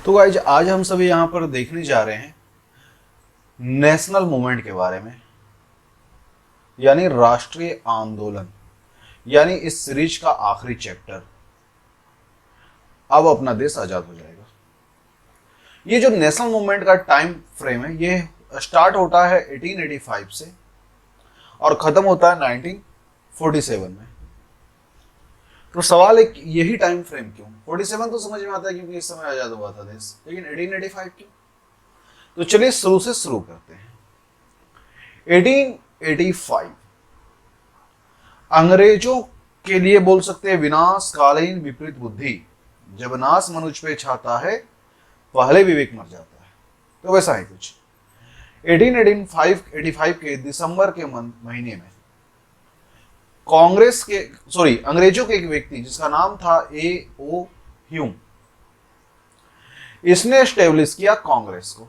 तो गाइज आज हम सभी यहाँ पर देखने जा रहे हैं नेशनल मूवमेंट के बारे में, यानी राष्ट्रीय आंदोलन, यानी इस सीरीज का आखिरी चैप्टर। अब अपना देश आजाद हो जाएगा। ये जो नेशनल मूवमेंट का टाइम फ्रेम है, ये स्टार्ट होता है 1885 से और खत्म होता है 1947 में। तो सवाल एक, यही टाइम फ्रेम क्यों? 47 तो समझ में आता है क्योंकि इस समय आजाद हुआ था देश, लेकिन 1885 क्यों? तो चलिए शुरू से शुरू करते हैं। 1885 अंग्रेजों के लिए बोल सकते हैं विनाशकालीन विपरीत बुद्धि। जब नाश मनुष्य पे छाता है, पहले विवेक मर जाता है। तो वैसा है कुछ। 1885 के दिसंबर के महीने में अंग्रेजों के एक व्यक्ति जिसका नाम था A.O. ह्यूम, इसने एस्टेब्लिश किया कांग्रेस को,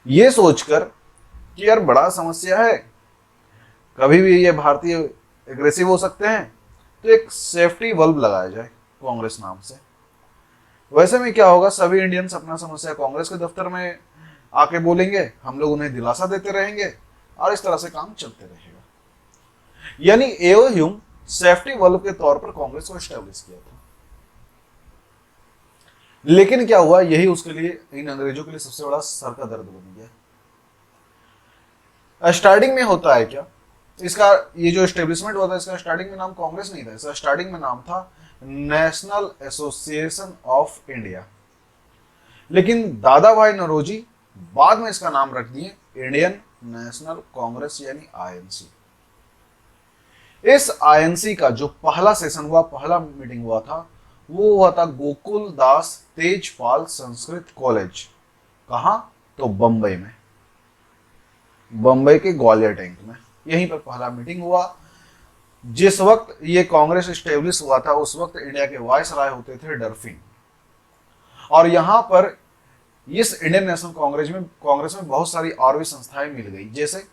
ये सोचकर कि यार बड़ा समस्या है, कभी भी ये भारतीय एग्रेसिव हो सकते हैं, तो एक सेफ्टी बल्ब लगाया जाए कांग्रेस नाम से। वैसे में क्या होगा, सभी इंडियंस अपना समस्या कांग्रेस के दफ्तर में आके बोलेंगे, हम लोग उन्हें दिलासा देते रहेंगे और इस तरह से काम चलते रहेगा। यानी A.O. ह्यूम सेफ्टी बल्ब के तौर पर कांग्रेस को एस्टेब्लिश किया था। लेकिन क्या हुआ, यही उसके लिए, इन अंग्रेजों के लिए सबसे बड़ा सर का दर्द बन गया। स्टार्टिंग में होता है क्या, इसका ये जो एस्टेब्लिशमेंट हुआ था, इसका स्टार्टिंग में नाम कांग्रेस नहीं था, इसका स्टार्टिंग में नाम था नेशनल एसोसिएशन ऑफ इंडिया। लेकिन दादा भाई नौरोजी बाद में इसका नाम रख दिए इंडियन नेशनल कांग्रेस, यानी INC। इस INC का जो पहला सेशन हुआ, पहला मीटिंग हुआ था, वो हुआ था गोकुल दास तेजपाल संस्कृत कॉलेज। कहां? तो बंबई में, बंबई के ग्वालियर टैंक में, यहीं पर पहला मीटिंग हुआ। जिस वक्त ये कांग्रेस स्टेब्लिश हुआ था, उस वक्त इंडिया के वाइस राय होते थे डरफिन। और यहां पर इस इंडियन नेशनल कांग्रेस में बहुत सारी और भी संस्थाएं मिल गई। जैसे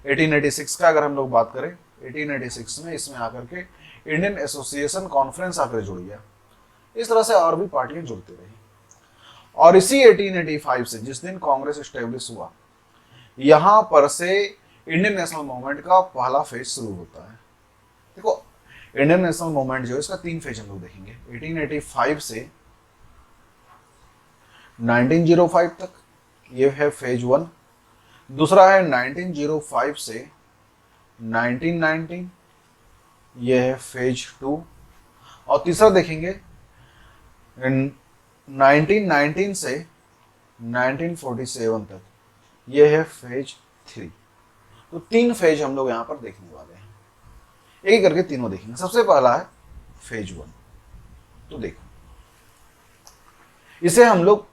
1886 का अगर हम लोग बात करें, 1886 में इसमें आकर के इंडियन एसोसिएशन कॉन्फ्रेंस आकर जुड़ गया। इस तरह से और भी पार्टियां जुड़ती रही। और इसी 1885 से, जिस दिन कांग्रेस स्टेब्लिश हुआ, यहां पर से इंडियन नेशनल मूवमेंट का पहला फेज शुरू होता है। देखो, इंडियन नेशनल मूवमेंट जो है, इसका 3 फेज हम लोग देखेंगे। 1885 से 1905 तक, ये है फेज 1। दूसरा है 1905 से 1919, ये है फेज 2। और तीसरा देखेंगे 1919 से 1947 तक, ये है फेज 3। तो 3 फेज हम लोग यहां पर देखने वाले हैं, एक एक करके तीनों देखेंगे। सबसे पहला है फेज 1। तो देखो, इसे हम लोग,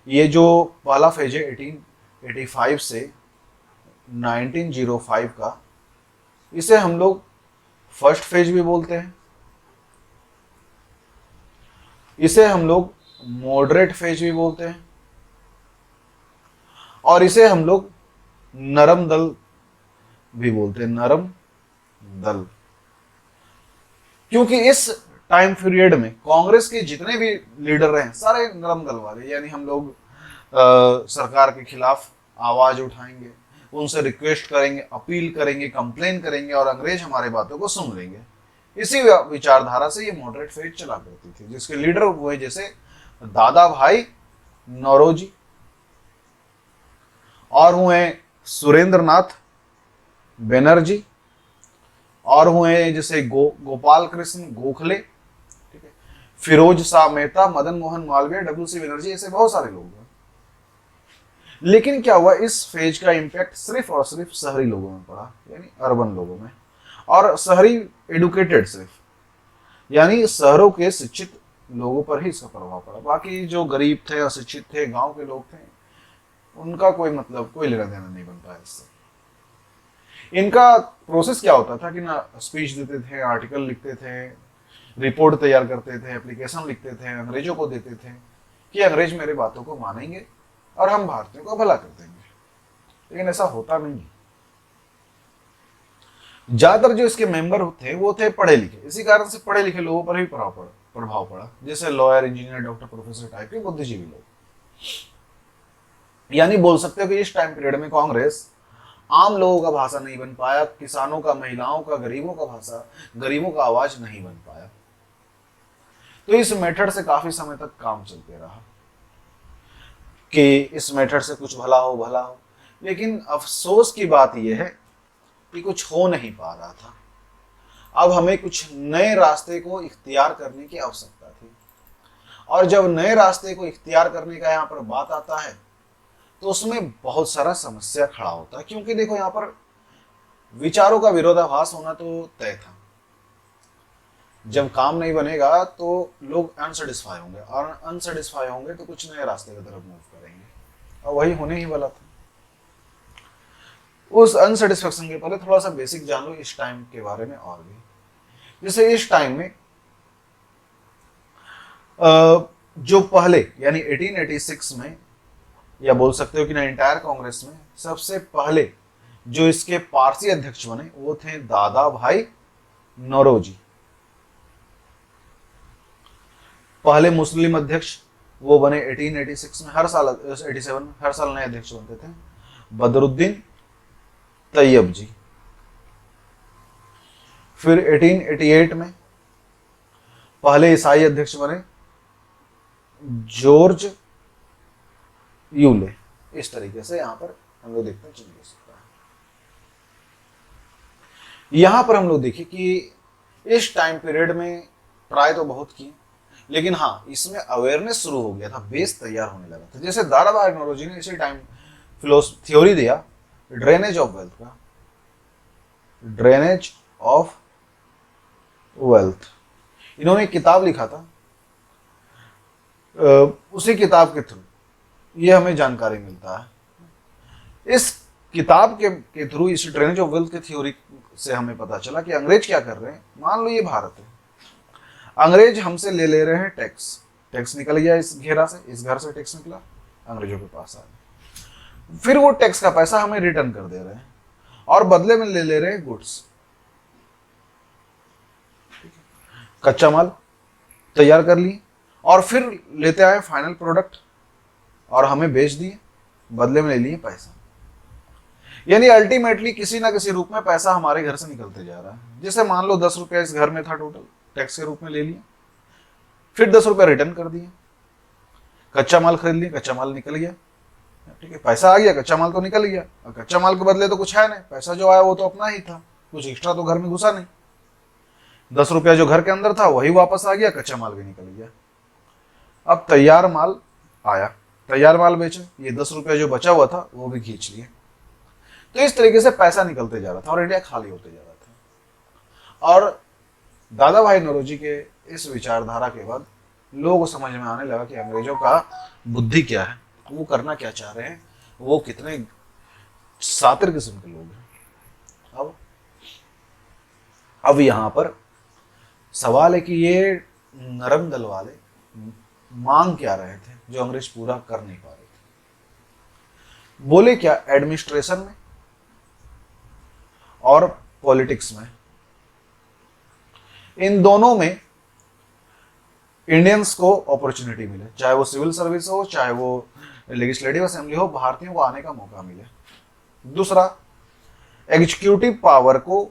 ये जो पहला फेज है 1885 से 1905 का, इसे हम लोग फर्स्ट फेज भी बोलते हैं, इसे हम लोग मॉडरेट फेज भी बोलते हैं, और इसे हम लोग नरम दल भी बोलते हैं, नरम दल। क्योंकि इस टाइम पीरियड में कांग्रेस के जितने भी लीडर रहे, सारे नरम दल वाले, यानी हम लोग सरकार के खिलाफ आवाज उठाएंगे, उनसे रिक्वेस्ट करेंगे, अपील करेंगे, कंप्लेन करेंगे, और अंग्रेज हमारे बातों को सुन लेंगे। इसी विचारधारा से ये मॉडरेट फेज चला करती थी, जिसके लीडर हुए जैसे दादा भाई नौरोजी, और हुए सुरेंद्र नाथ बनर्जी, और हुए जैसे गोपाल कृष्ण गोखले, ठीक है, फिरोज शाह मेहता, मदन मोहन मालवीय, WC बनर्जी, ऐसे बहुत सारे लोग हैं। लेकिन क्या हुआ, इस फेज का इंपैक्ट सिर्फ और सिर्फ शहरी लोगों में पड़ा, यानी अर्बन लोगों में, और शहरी एडुकेटेड सिर्फ, यानी शहरों के शिक्षित लोगों पर ही इसका प्रभाव पड़ा। बाकी जो गरीब थे, अशिक्षित थे, गांव के लोग थे, उनका कोई मतलब, कोई लेना देना नहीं बन पाया इससे। इनका प्रोसेस क्या होता था कि ना, स्पीच देते थे, आर्टिकल लिखते थे, रिपोर्ट तैयार करते थे, एप्लीकेशन लिखते थे, अंग्रेजों को देते थे कि अंग्रेज मेरे बातों को मानेंगे और हम भारतीयों का भला कर देंगे। लेकिन ऐसा होता नहीं। ज्यादातर जो इसके मेंबर थे वो थे पढ़े लिखे, इसी कारण से पढ़े लिखे लोगों पर भी प्रभाव प्रभाव पड़ा, जैसे lawyer, engineer, doctor, professor type के बुद्धिजीवी लोग। यानी बोल सकते हो कि इस टाइम पीरियड में कांग्रेस आम लोगों का भाषा नहीं बन पाया, किसानों का, महिलाओं का, गरीबों का भाषा, गरीबों का आवाज नहीं बन पाया। तो इस मेथड से काफी समय तक काम चलते रहा कि इस मेथड से कुछ भला हो भला हो, लेकिन अफसोस की बात यह है कि कुछ हो नहीं पा रहा था। अब हमें कुछ नए रास्ते को इख्तियार करने की आवश्यकता थी, और जब नए रास्ते को इख्तियार करने का यहाँ पर बात आता है तो उसमें बहुत सारा समस्या खड़ा होता है, क्योंकि देखो यहाँ पर विचारों का विरोधाभास होना तो तय था। जब काम नहीं बनेगा तो लोग अनसेटिस्फाई होंगे, और अनसेटिस्फाई होंगे तो कुछ नए रास्ते की तरफ मूव करेंगे, और वही होने ही वाला था। उस अनसेटिस्फेक्शन के पहले थोड़ा सा बेसिक जान लो इस टाइम के बारे में और भी। जैसे इस टाइम में जो पहले यानी 1886 में, या बोल सकते हो कि ना इंटायर कांग्रेस में सबसे पहले जो इसके पारसी अध्यक्ष बने वो थे दादा भाई नौरोजी। पहले मुस्लिम अध्यक्ष वो बने 1886 में, हर साल 87 में हर साल नए अध्यक्ष बनते थे, बदरुद्दीन तैयब जी। फिर 1888 में पहले ईसाई अध्यक्ष बने जॉर्ज यूले। इस तरीके से यहां पर हम लोग देखते हैं चेंजेस। यहां पर हम लोग देखें कि इस टाइम पीरियड में ट्राई तो बहुत की, लेकिन हाँ इसमें अवेयरनेस शुरू हो गया था, बेस तैयार होने लगा था। जैसे दादाभाई नौरोजी ने इसी टाइम थ्योरी दिया ड्रेनेज ऑफ वेल्थ का, ड्रेनेज ऑफ वेल्थ। इन्होंने एक किताब लिखा था, उसी किताब के थ्रू ये हमें जानकारी मिलता है। इस किताब के थ्रू इस ड्रेनेज ऑफ वेल्थ की थ्योरी से हमें पता चला कि अंग्रेज क्या कर रहे हैं। मान लो ये भारत है, अंग्रेज हमसे ले रहे हैं टैक्स, टैक्स निकल गया इस घेरा से, इस घर से टैक्स निकला, अंग्रेजों के पास आया, फिर वो टैक्स का पैसा हमें रिटर्न कर दे रहे हैं, और बदले में ले रहे हैं गुड्स, कच्चा माल तैयार कर लिए, और फिर लेते आए फाइनल प्रोडक्ट और हमें बेच दिए, बदले में ले लिए पैसा। यानी अल्टीमेटली किसी ना किसी रूप में पैसा हमारे घर से निकलते जा रहा है। जैसे मान लो 10 रुपया इस घर में था टोटल, टैक्स के रूप में ले लिया, फिर 10 रुपया रिटर्न कर दिए, कच्चा माल खरीद लिया, कच्चा माल निकल गया, ठीक है, पैसा आ गया, कच्चा माल तो निकल गया, और कच्चा माल के बदले तो कुछ है नहीं, पैसा जो आया वो तो अपना ही था, कुछ एक्स्ट्रा तो घर में घुसा नहीं। 10 रुपया जो घर के अंदर था वही वापस आ गया, कच्चा माल भी निकल गया। अब तैयार माल आया, तैयार माल बेचे, ये 10 रुपया जो बचा हुआ था वो भी खींच लिए। तो इस तरीके से पैसा निकलते जा रहा था और इंडिया खाली होते जा रहा था। और दादा भाई नौरोजी के इस विचारधारा के बाद लोगों को समझ में आने लगा कि अंग्रेजों का बुद्धि क्या है, वो करना क्या चाह रहे हैं, वो कितने सातिर किस्म के लोग हैं। अब यहां पर सवाल है कि ये नरम दल वाले मांग क्या रहे थे जो अंग्रेज पूरा कर नहीं पा रहे थे। बोले क्या, एडमिनिस्ट्रेशन में और पॉलिटिक्स में, इन दोनों में इंडियंस को अपॉर्चुनिटी मिले, चाहे वो सिविल सर्विस हो, चाहे वो लेजिस्लेटिव असेंबली हो, भारतीयों को आने का मौका मिले। दूसरा, एग्जीक्यूटिव पावर को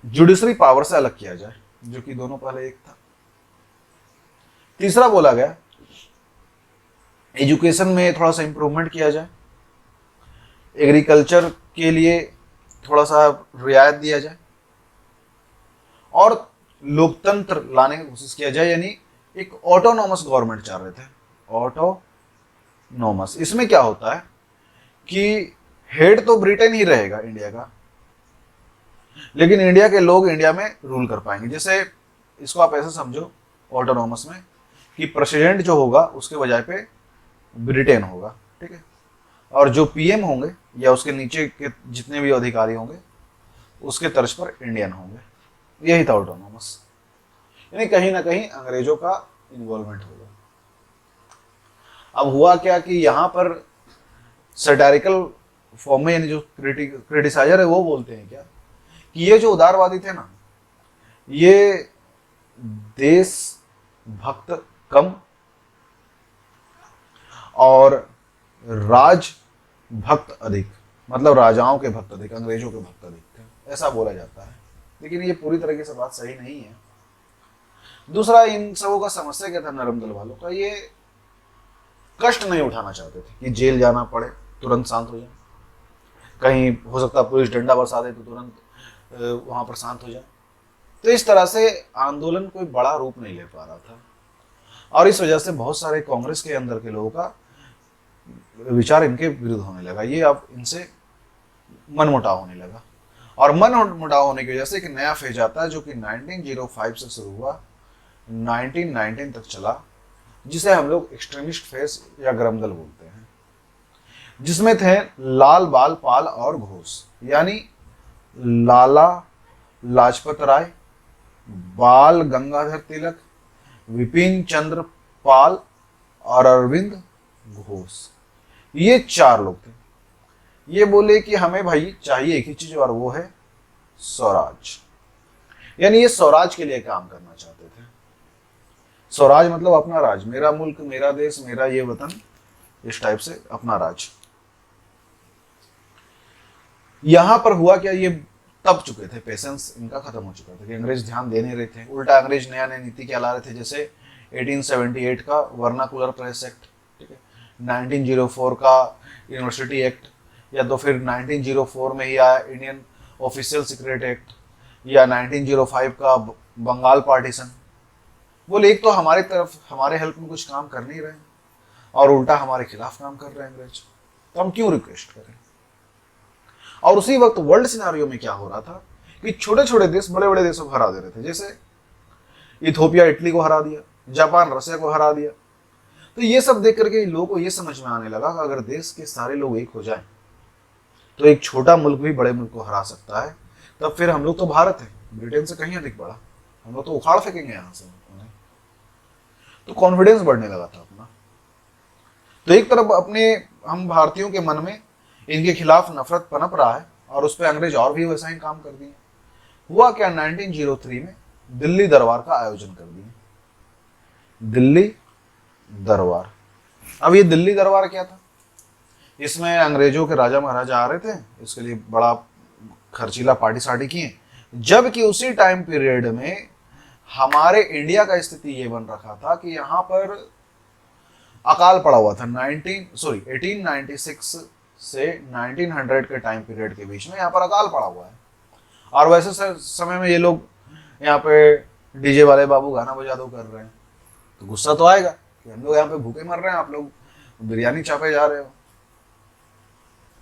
जुडिशरी पावर से अलग किया जाए, जो कि दोनों पहले एक था। तीसरा बोला गया एजुकेशन में थोड़ा सा इंप्रूवमेंट किया जाए, एग्रीकल्चर के लिए थोड़ा सा रियायत दिया जाए, और लोकतंत्र लाने की कोशिश किया जाए, यानी एक ऑटोनॉमस गवर्नमेंट चाह रहे थे, ऑटोनॉमस। इसमें क्या होता है कि हेड तो ब्रिटेन ही रहेगा इंडिया का, लेकिन इंडिया के लोग इंडिया में रूल कर पाएंगे। जैसे इसको आप ऐसे समझो ऑटोनॉमस में कि प्रेसिडेंट जो होगा उसके बजाय पे ब्रिटेन होगा, ठीक है, और जो पीएम होंगे या उसके नीचे के जितने भी अधिकारी होंगे उसके तर्ज पर इंडियन होंगे। यही था ऑटोनॉमस, यानी कहीं ना कहीं अंग्रेजों का इन्वॉल्वमेंट होगा। अब हुआ क्या कि यहाँ पर सैटारिकल फॉर्म में, यानी जो क्रिटिसाइजर है वो बोलते हैं क्या कि ये जो उदारवादी थे ना, ये देश भक्त कम और राज भक्त अधिक, मतलब राजाओं के भक्त अधिक, अंग्रेजों के भक्त अधिक थे, ऐसा बोला जाता है। लेकिन ये पूरी तरीके से बात सही नहीं है। दूसरा, इन सबों का समस्या क्या था नरम दल वालों का, ये कष्ट नहीं उठाना चाहते थे कि जेल जाना पड़े तुरंत शांत हो जाए, कहीं हो सकता पुलिस डंडा बरसा दे तो तुरंत वहां पर शांत हो जाए। तो इस तरह से आंदोलन कोई बड़ा रूप नहीं ले पा रहा था, और इस वजह से बहुत सारे कांग्रेस के अंदर के लोगों का विचार इनके विरुद्ध होने लगा। ये अब इनसे मनमुटाव होने लगा, और मनमुटाव होने की वजह से एक नया फेज आता है जो कि 1905 से शुरू हुआ, 1919 तक चला, जिसे हम लोग एक्सट्रीमिस्ट फेज या गर्म दल बोलते हैं, जिसमें थे लाल बाल पाल और घोष, यानी लाला लाजपत राय, बाल गंगाधर तिलक, विपिन चंद्र पाल और अरविंद घोष। ये चार लोग थे। ये बोले कि हमें भाई चाहिए एक ही चीज, और वो है स्वराज, यानी ये स्वराज के लिए काम करना चाहते थे। स्वराज मतलब अपना राज, मेरा मुल्क, मेरा देश, मेरा ये वतन, इस टाइप से अपना राज। यहां पर हुआ क्या, ये तब चुके थे, पेशेंस इनका खत्म हो चुका था कि अंग्रेज ध्यान दे नहीं रहे थे। उल्टा अंग्रेज नया नया नीति क्या ला रहे थे, जैसे 1878 का वर्नाकुलर प्रेस एक्ट, ठीक है, 1904 का यूनिवर्सिटी एक्ट, या तो फिर 1904 में ही आया इंडियन ऑफिशियल सीक्रेट एक्ट, या 1905 का बंगाल पार्टीशन। बोले एक तो हमारी तरफ हमारे हेल्प में कुछ काम कर नहीं रहे हैं, और उल्टा हमारे खिलाफ काम कर रहे हैं अंग्रेज, तो हम क्यों रिक्वेस्ट करें। और उसी वक्त वर्ल्ड सिनारियो में क्या हो रहा था कि छोटे छोटे देश बड़े बड़े देशों को हरा दे रहे थे, जैसे इथोपिया इटली को हरा दिया, जापान रसिया को हरा दिया। तो ये सब देख करके लोगों को ये समझ में आने लगा कि अगर देश के सारे लोग एक हो जाएं तो एक छोटा मुल्क भी बड़े मुल्क को हरा सकता है। तब फिर हम लोग तो भारत है, ब्रिटेन से कहीं अधिक बड़ा, हम लोग तो उखाड़ फेंकेंगे यहां से। तो कॉन्फिडेंस बढ़ने लगा था अपना। तो एक तरफ अपने हम भारतीयों के मन में इनके खिलाफ नफरत पनप रहा है, और उस पर अंग्रेज और भी वैसा ही काम कर दिए। हुआ क्या, 1903 में दिल्ली दरबार का आयोजन कर दिया, दिल्ली दरबार। अब ये दिल्ली दरबार क्या था, इसमें अंग्रेजों के राजा महाराजा आ रहे थे, इसके लिए बड़ा खर्चीला पार्टी सार्टी किए। जबकि उसी टाइम पीरियड में हमारे इंडिया का स्थिति ये बन रखा था कि यहाँ पर अकाल पड़ा हुआ था। 1896 से 1900 के टाइम पीरियड के बीच में यहाँ पर अकाल पड़ा हुआ है, और वैसे समय में ये लोग यहाँ पे डीजे वाले बाबू गाना बजा दो कर रहे हैं, तो गुस्सा तो आएगा कि हम लोग यहाँ पे भूखे मर रहे हैं, आप लोग बिरयानी चापे जा रहे हो।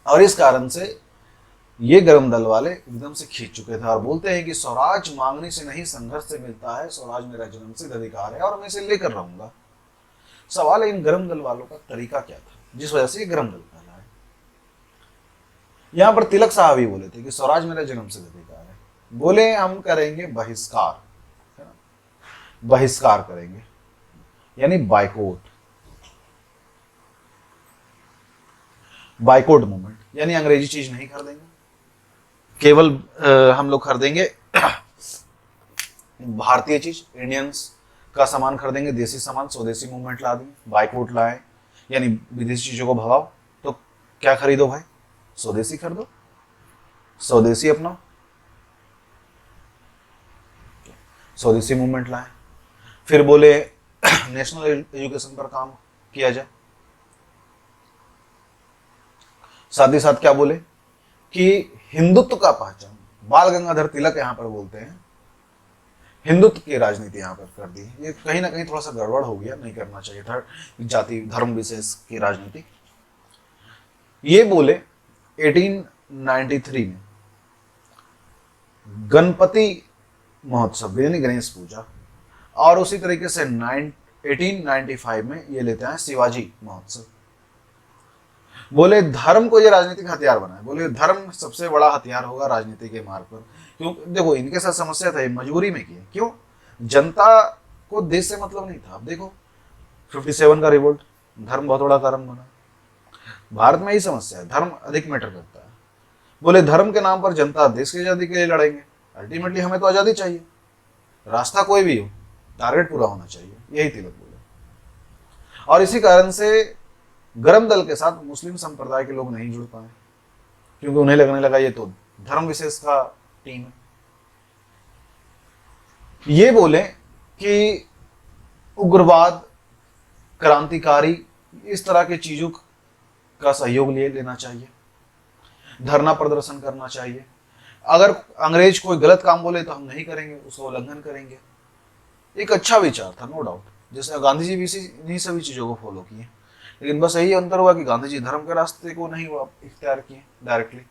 और इस कारण से ये गर्म दल वाले एकदम से खींच चुके थे, और बोलते हैं कि स्वराज मांगने से नहीं संघर्ष से मिलता है, स्वराज मेरा जन्मसिद्ध अधिकार है और मैं इसे लेकर रहूंगा। सवाल है इन गर्म दल वालों का तरीका क्या था, जिस वजह से ये गर्म दल कहला है। यहां पर तिलक साहब ही बोले थे कि स्वराज मेरा जन्मसिद्ध अधिकार है। बोले हम करेंगे बहिष्कार, है ना, बहिष्कार करेंगे, यानी बाइकआउट, बाइकआउट मूवमेंट, यानी अंग्रेजी चीज नहीं खरीदेंगे, केवल हम लोग खरीदेंगे भारतीय चीज, इंडियंस का सामान खरीदेंगे, देसी सामान, स्वदेशी मूवमेंट ला देंगे, बाइकआउट लाए, यानी विदेशी चीजों को भगाओ। तो क्या खरीदो भाई, स्वदेशी खरीदो, स्वदेशी अपनाओ, स्वदेशी मूवमेंट लाए। फिर बोले नेशनल एजुकेशन पर काम किया जाए। साथ ही साथ क्या बोले कि हिंदुत्व का पहचान, बाल गंगाधर तिलक यहां पर बोलते हैं हिंदुत्व की राजनीति यहां पर कर दी। ये कहीं ना कहीं थोड़ा सा गड़बड़ हो गया, नहीं करना चाहिए था जाति धर्म विशेष की राजनीति। ये बोले 1893 में गणपति महोत्सव यानी गणेश पूजा, और उसी तरीके से 1895 में ये लेते हैं शिवाजी महोत्सव। बोले धर्म को ये राजनीतिक हथियार बनाए, बोले धर्म सबसे बड़ा हथियार होगा राजनीति के मार्ग पर। क्यों, देखो इनके साथ समस्या था, मजबूरी में किए, क्यों, जनता को देश से मतलब नहीं था। अब देखो 57 का रिवोल्ट, धर्म बहुत बड़ा कारण बना। भारत में ही समस्या है, धर्म अधिक मैटर करता है। बोले धर्म के नाम पर जनता देश की आजादी के लिए लड़ेंगे, अल्टीमेटली हमें तो आजादी चाहिए, रास्ता कोई भी हो, टारगेट पूरा होना चाहिए, यही तिलक बोले। और इसी कारण से गरम दल के साथ मुस्लिम संप्रदाय के लोग नहीं जुड़ पाए, क्योंकि उन्हें लगने लगा ये तो धर्म विशेष का टीम है। ये बोले कि उग्रवाद, क्रांतिकारी, इस तरह की चीजों का सहयोग लेना चाहिए, धरना प्रदर्शन करना चाहिए। अगर अंग्रेज कोई गलत काम बोले तो हम नहीं करेंगे, उसका उल्लंघन करेंगे। एक अच्छा विचार था, नो डाउट, जैसे गांधी जी भी इन्हीं सभी चीजों को फॉलो किए। लेकिन बस यही अंतर हुआ कि गांधी जी धर्म के रास्ते को नहीं हुआ इख्तियार किए डायरेक्टली,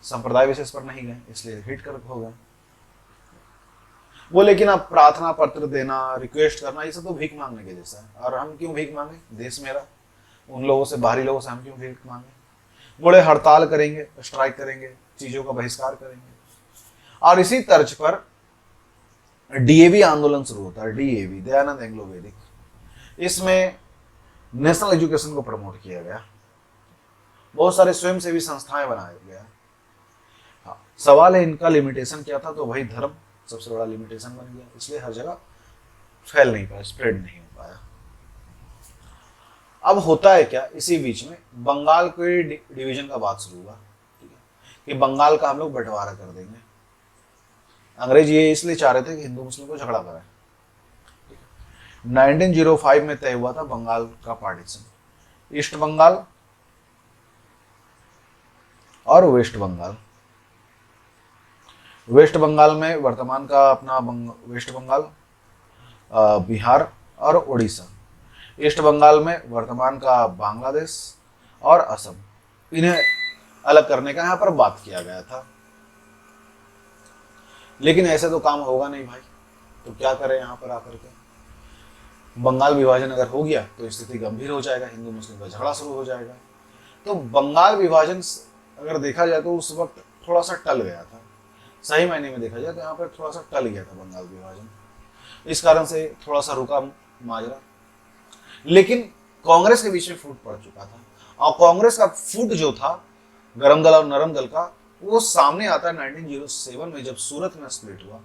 संप्रदाय विशेष पर नहीं गए, इसलिए हिट कर हो गए वो। लेकिन अब प्रार्थना पत्र देना, रिक्वेस्ट करना, ये सब तो भीख मांगने के जैसा है। और हम क्यों भीख मांगे? देश मेरा, उन लोगों से, बाहरी लोगों से हम क्यों भीख मांगे? बोले हड़ताल करेंगे, स्ट्राइक करेंगे, चीजों का बहिष्कार करेंगे। और इसी तर्ज पर डीएवी आंदोलन शुरू होता है, डीएवी, दयानंद एंग्लो वैदिक। इसमें नेशनल एजुकेशन को प्रमोट किया गया, बहुत सारे स्वयंसेवी संस्थाएं बनाया गया। हाँ, सवाल है इनका लिमिटेशन क्या था? तो वही धर्म सबसे बड़ा लिमिटेशन बन गया, इसलिए हर जगह फैल नहीं पाया, स्प्रेड नहीं हो पाया। अब होता है क्या, इसी बीच में बंगाल के डिवीजन का बात शुरू हुआ, ठीक है, कि बंगाल का हम लोग बंटवारा कर देंगे। अंग्रेज ये इसलिए चाह रहे थे कि हिंदू मुस्लिम को झगड़ा कराए। 1905 में तय हुआ था बंगाल का पार्टीशन, ईस्ट बंगाल और वेस्ट बंगाल। वेस्ट बंगाल में वर्तमान का अपना वेस्ट बंगाल, बिहार और उड़ीसा। ईस्ट बंगाल में वर्तमान का बांग्लादेश और असम। इन्हें अलग करने का यहाँ पर बात किया गया था। लेकिन ऐसे तो काम होगा नहीं भाई, तो क्या करें यहाँ पर आकर के? बंगाल विभाजन अगर हो गया तो स्थिति गंभीर हो जाएगा, हिंदू मुस्लिम का झगड़ा शुरू हो जाएगा। तो बंगाल विभाजन अगर देखा जाए तो उस वक्त थोड़ा सा टल गया था, सही मायने में देखा जाए तो यहाँ पर थोड़ा सा टल गया था बंगाल विभाजन। इस कारण से थोड़ा सा रुका माजरा। लेकिन कांग्रेस के बीच में फूट पड़ चुका था, और कांग्रेस का फूट जो था गरम दल और नरम दल का, वो सामने आता है 1907 में, जब सूरत में स्प्लिट हुआ।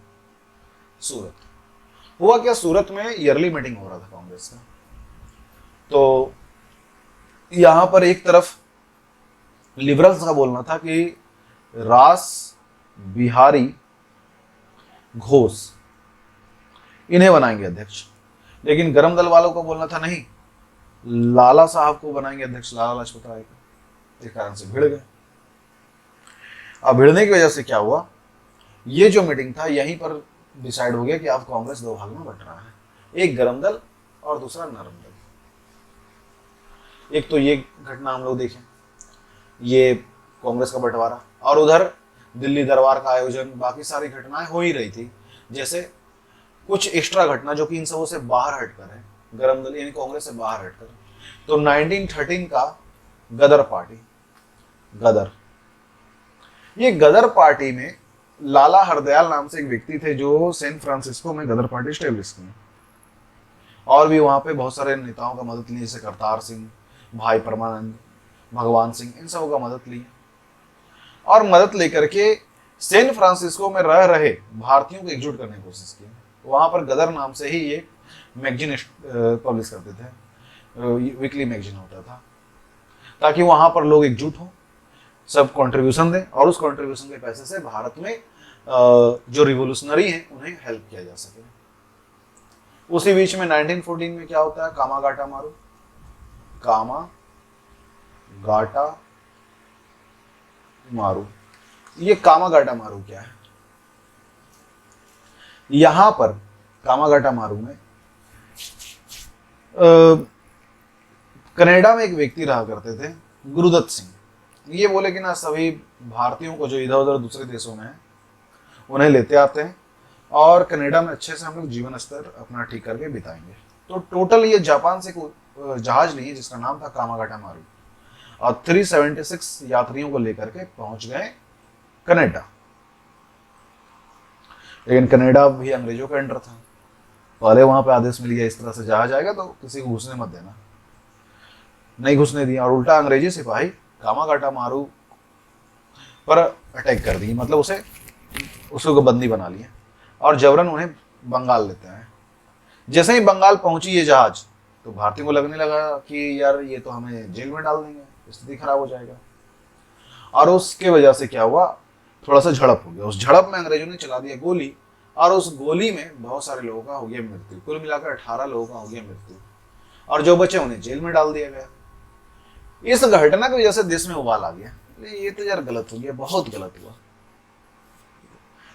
सूरत हुआ क्या, सूरत में ईयरली मीटिंग हो रहा था कांग्रेस का। तो यहां पर एक तरफ लिबरल्स का बोलना था कि रास बिहारी घोष इन्हें बनाएंगे अध्यक्ष, लेकिन गरम दल वालों को बोलना था नहीं, लाला साहब को बनाएंगे अध्यक्ष, लाला लाजपत राय को। इस कारण से भिड़ गए। अब भिड़ने की वजह से क्या हुआ, ये जो मीटिंग था यहीं पर डिसाइड हो गया कि अब कांग्रेस दो भाग में बंट रहा है, एक गरम दल और दूसरा नरम दल। एक तो ये घटना हम लोग देखें, ये कांग्रेस का बंटवारा, और उधर दिल्ली दरबार का आयोजन, बाकी सारी घटनाएं हो ही रही थी। जैसे कुछ एक्स्ट्रा घटना जो कि इन सबों से बाहर हटकर है, गरम दल यानी कांग्रेस से बाहर हटकर। तो 1913 का गदर पार्टी, गदर, ये गदर पार्टी में लाला हरदयाल नाम से एक व्यक्ति थे जो सैन फ्रांसिस्को में गदर पार्टी स्टेब्लिश की, और भी वहां पे बहुत सारे नेताओं का मदद ली, जैसे करतार सिंह, भाई परमानंद, भगवान सिंह, इन सबों का मदद ली। और मदद लेकर के सैन फ्रांसिस्को में रह रहे भारतीयों को एकजुट करने की कोशिश की। वहां पर गदर नाम से ही एक मैगजीन पब्लिश करते थे, वीकली मैगजीन होता था, ताकि वहां पर लोग एकजुट हों, सब कंट्रीब्यूशन दें, और उस कंट्रीब्यूशन के पैसे से भारत में जो रिवोल्यूशनरी हैं उन्हें हेल्प किया जा सके। उसी बीच में 1914 में क्या होता है, कामागाटा मारू। कामागाटा मारू, ये कामागाटा मारू क्या है? यहां पर कामागाटा मारू में कनाडा में एक व्यक्ति रहा करते थे, गुरुदत्त सिंह। ये बोले कि ना सभी भारतीयों को जो इधर उधर दूसरे देशों में है उन्हें लेते आते हैं, और कनाडा में अच्छे से हम लोग जीवन स्तर अपना ठीक करके बिताएंगे। तो टोटल ये जापान से जहाज लिए जिसका नाम था कामागाटा मारू, और 376 यात्रियों को लेकर के पहुंच गए कनाडा। लेकिन कनाडा भी अंग्रेजों का अंडर था, पहले वहां पे आदेश मिल गया इस तरह से जहाज आएगा तो किसी को घुसने मत देना, नहीं घुसने दिया, और उल्टा अंग्रेजी सिपाही कामागाटा मारू पर अटैक कर दी, मतलब उसको बंदी बना लिया और जबरन उन्हें बंगाल लेते हैं। जैसे ही बंगाल पहुंची ये जहाज, तो भारतीयों को लगने लगा कि यार ये तो हमें जेल में डाल देंगे, स्थिति खराब हो जाएगा। और उसके वजह से क्या हुआ, थोड़ा सा झड़प हो गया। उस झड़प में अंग्रेजों ने चला दिया गोली, और उस गोली में बहुत सारे लोगों का हो गया मृत्यु। कुल मिलाकर 18 लोगों का हो गया मृत्यु, और जो बचे उन्हें जेल में डाल दिया गया। इस घटना की वजह से देश में उबाल आ गया, ये तो यार गलत हो गया, बहुत गलत हुआ।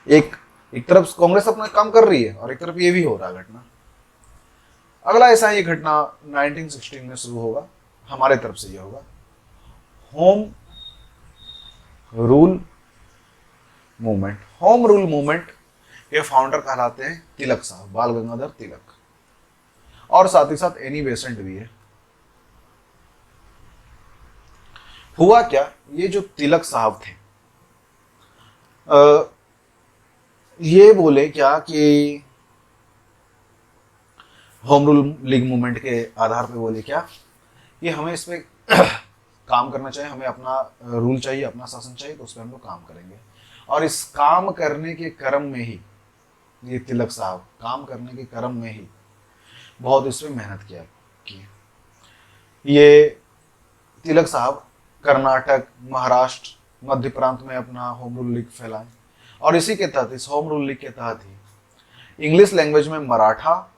एक एक तरफ कांग्रेस अपना काम कर रही है और एक तरफ ये भी हो रहा है घटना। अगला ऐसा ये घटना 1916 में शुरू होगा, हमारे तरफ से ये होगा। Home rule movement. Home rule movement के फाउंडर कहलाते हैं तिलक साहब, बाल गंगाधर तिलक, और साथ ही साथ एनी बेसेंट भी है। हुआ क्या, ये जो तिलक साहब थे ये बोले क्या कि होम रूल लीग मूवमेंट के आधार पे बोले क्या कि हमें इस पे काम करना चाहिए, हमें अपना रूल चाहिए, अपना शासन चाहिए, तो उस पर हम लोग काम करेंगे। और इस काम करने के क्रम में ही ये तिलक साहब काम करने के क्रम में ही बहुत इस पे मेहनत किया की। ये तिलक साहब कर्नाटक, महाराष्ट्र, मध्य प्रांत में अपना होम रूल लीग फैलाए, और इसी के तहत, इस होम रूल लीग के तहत ही इंग्लिश लैंग्वेज में मराठा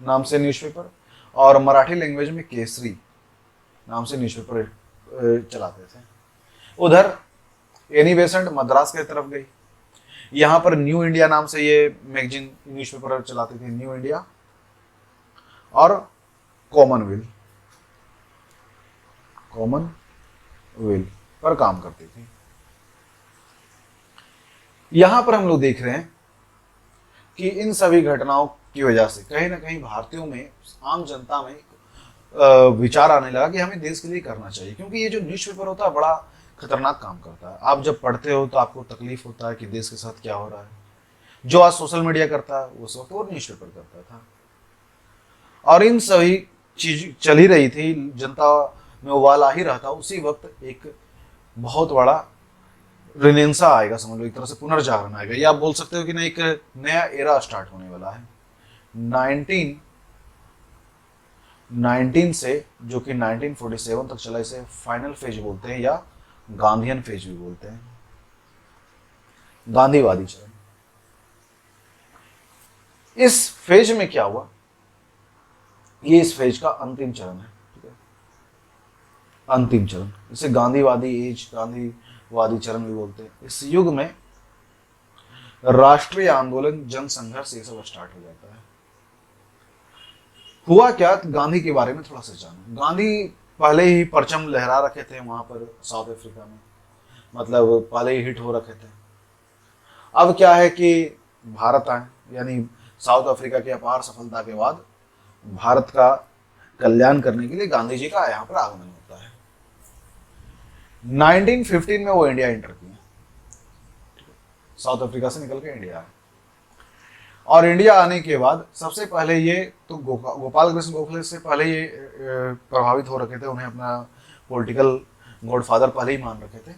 नाम से न्यूज़पेपर और मराठी लैंग्वेज में केसरी नाम से न्यूज़पेपर चलाते थे। उधर एनी बेसेंट मद्रास की तरफ गई, यहाँ पर न्यू इंडिया नाम से ये मैगजीन न्यूज़पेपर चलाते थे, न्यू इंडिया और कॉमनवेल्थ पर काम करती थी। यहां पर हम लोग देख रहे हैं कि इन सभी घटनाओं की वजह से कहीं ना कहीं भारतीयों में, आम जनता में विचार आने लगा कि हमें देश के लिए करना चाहिए, क्योंकि ये जो न्यूज़पेपर होता है बड़ा खतरनाक काम करता है। आप जब पढ़ते हो तो आपको तकलीफ होता है कि देश के साथ क्या हो रहा है। जो आज सोशल मीडिया करता है उस वक्त वो न्यूज़पेपर करता था, और इन सभी चीज चल ही रही थी, जनता में उबाल आ ही रहा था। उसी वक्त एक बहुत बड़ा रिनेंसा आएगा, समझ लो, एक तरह से पुनर्जागरण आएगा, या आप बोल सकते हो कि ना एक नया एरा स्टार्ट होने वाला है 1919 से, जो कि 1947 तक चला। इसे फाइनल फेज बोलते हैं या गांधीयन फेज भी बोलते हैं, गांधीवादी चरण। इस फेज में क्या हुआ, ये इस फेज का अंतिम चरण है, ठीक है, अंतिम चरण। इसे गांधीवादी एज, गांधीवादी चरण भी बोलते हैं। इस युग में राष्ट्रीय आंदोलन, जन संघर्ष, ये सब स्टार्ट हो जाता है। हुआ क्या, गांधी के बारे में थोड़ा सा जानो। गांधी पहले ही परचम लहरा रखे थे वहां पर साउथ अफ्रीका में, मतलब पहले ही हिट हो रखे थे। अब क्या है कि भारत आए, यानी साउथ अफ्रीका की अपार सफलता के बाद भारत का कल्याण करने के लिए गांधी जी का यहाँ पर आगमन होता है। 1915 में वो इंडिया एंटर किए, साउथ अफ्रीका से निकल के इंडिया आए। और इंडिया आने के बाद सबसे पहले ये तो गोपाल कृष्ण गोखले से पहले ये प्रभावित हो रखे थे, उन्हें अपना पॉलिटिकल गॉडफादर पहले ही मान रखे थे।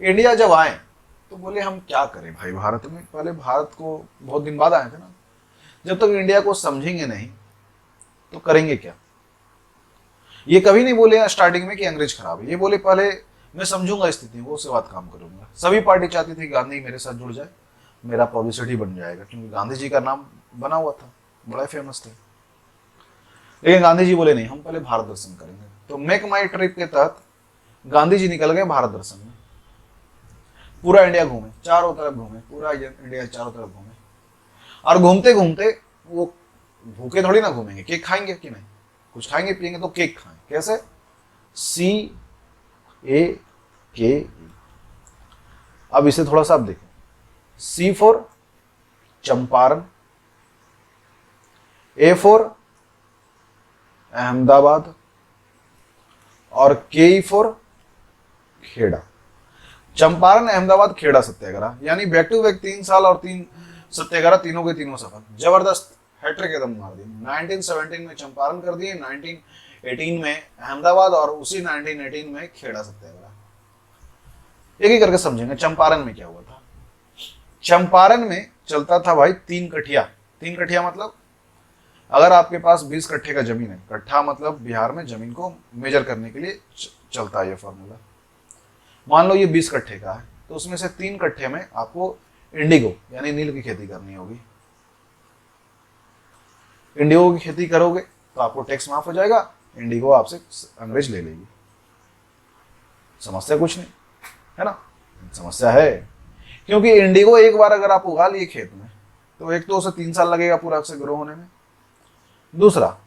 इंडिया जब आए तो बोले हम क्या करें भाई भारत में, पहले भारत को बहुत दिन बाद आए थे ना, जब तक इंडिया को समझेंगे नहीं तो करेंगे क्या। ये कभी नहीं बोले स्टार्टिंग में कि अंग्रेज खराब है, ये बोले पहले मैं समझूंगा स्थिति को, उसके बाद काम करूंगा। सभी पार्टी चाहती थी गांधी मेरे साथ जुड़ जाए, मेरा पब्लिसिटी बन जाएगा, क्योंकि गांधी जी का नाम बना हुआ था, बड़ा फेमस थे। लेकिन गांधी जी बोले नहीं, हम पहले भारत दर्शन करेंगे। तो मेक माई ट्रिप के तहत गांधी जी निकल गए भारत दर्शन में, पूरा इंडिया घूमे, चारों तरफ घूमे, पूरा इंडिया चारों तरफ घूमे। और घूमते घूमते वो भूखे थोड़ी ना घूमेंगे, केक खाएंगे कि नहीं, कुछ खाएंगे पिएंगे तो केक खाएं। कैसे, CAKE। अब इसे थोड़ा सा आप देखो, C for Champaran, A for Ahmedabad, और KE फॉर खेड़ा। चंपारण, अहमदाबाद, खेड़ा सत्याग्रह, यानी बैक टू बैक 3 साल और 3 सत्याग्रह, तीनों के तीनों सफल, जबरदस्त हैट्रिक एकदम मार दी। 1917 में चंपारण कर दिए, 1918 में अहमदाबाद, और उसी 1918 में खेड़ा सत्याग्रह। एक ही करके समझेंगे चंपारण में क्या हुआ था। चंपारण में चलता था भाई 3 कठिया। 3 कठिया मतलब अगर आपके पास 20 कट्ठे का जमीन है, कट्ठा मतलब बिहार में जमीन को मेजर करने के लिए चलता है ये फॉर्मूला। मान लो ये 20 कट्ठे का है, तो उसमें से 3 कट्ठे में आपको इंडिगो यानी नील की खेती करनी होगी। इंडिगो की खेती करोगे तो आपको टैक्स माफ हो जाएगा, इंडिगो आपसे अंग्रेज ले लेगी। समस्या कुछ नहीं है ना, समस्या है क्योंकि इंडिगो एक बार अगर आप उगा लिए खेत में तो एक तो उसे 3 साल लगेगा पूरा से ग्रो होने में, दूसरा